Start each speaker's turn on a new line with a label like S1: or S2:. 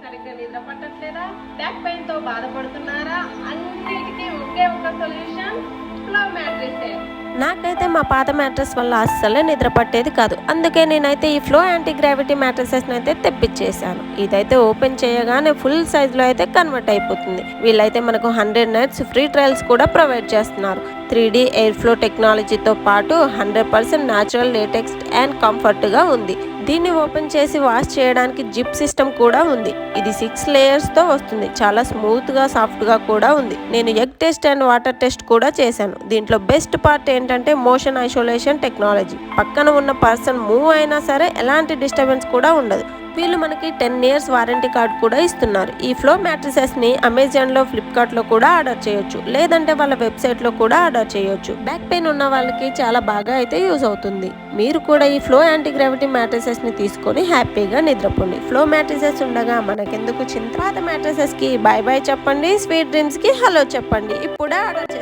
S1: సరిగ్గా నిద్ర పట్టట్లేదా, back pain తో బాధపడుతున్నారా? అన్నిటికీ ఒకే ఒక సొల్యూషన్, ఫ్లో మ్యాట్రిసే.
S2: నాకైతే మా పాత మ్యాట్రెస్ వల్ల అస్సలే నిద్ర పట్టేది కాదు. అందుకే నేనైతే ఈ ఫ్లో యాంటీ గ్రావిటీ మ్యాట్రెసెస్ని అయితే తెప్పించేసాను. ఇదైతే ఓపెన్ చేయగానే ఫుల్ సైజ్లో అయితే కన్వర్ట్ అయిపోతుంది. వీళ్ళైతే మనకు 100 నైట్స్ ఫ్రీ ట్రయల్స్ కూడా ప్రొవైడ్ చేస్తున్నారు. 3D ఎయిర్ ఫ్లో టెక్నాలజీతో పాటు 100% న్యాచురల్ లేటెక్స్ అండ్ కంఫర్ట్గా ఉంది. దీన్ని ఓపెన్ చేసి వాష్ చేయడానికి జిప్ సిస్టమ్ కూడా ఉంది. ఇది 6 లేయర్స్తో వస్తుంది. చాలా స్మూత్గా సాఫ్ట్గా కూడా ఉంది. నేను egg test and water test కూడా చేశాను. దీంట్లో బెస్ట్ పార్ట్ ఏంటంటే మోషన్ ఐసోలేషన్ టెక్నాలజీ. పక్కన ఉన్న పర్సన్ మూవ్ అయినా సరే ఎలాంటి డిస్టర్బెన్స్ కూడా ఉండదు. వీళ్ళు మనకి 10 ఇయర్స్ వారంటీ కార్డ్ కూడా ఇస్తున్నారు. ఈ ఫ్లో మ్యాట్రిసెస్ని అమెజాన్లో, ఫ్లిప్కార్ట్లో కూడా ఆర్డర్ చేయొచ్చు, లేదంటే వాళ్ళ వెబ్సైట్లో కూడా ఆర్డర్ చేయొచ్చు. బ్యాక్ పెయిన్ ఉన్న వాళ్ళకి చాలా బాగా అయితే యూజ్ అవుతుంది. మీరు కూడా ఈ ఫ్లో యాంటీ గ్రావిటీ మ్యాట్రిసెస్ని తీసుకొని హ్యాపీగా నిద్రపోండి. ఫ్లో మ్యాట్రిసెస్ ఉండగా మనకెందుకు చింత. పాత మ్యాట్రిసెస్కి బై బై చెప్పండి, స్వీట్ డ్రీమ్స్కి హలో చెప్పండి. ఇప్పుడే ఆర్డర్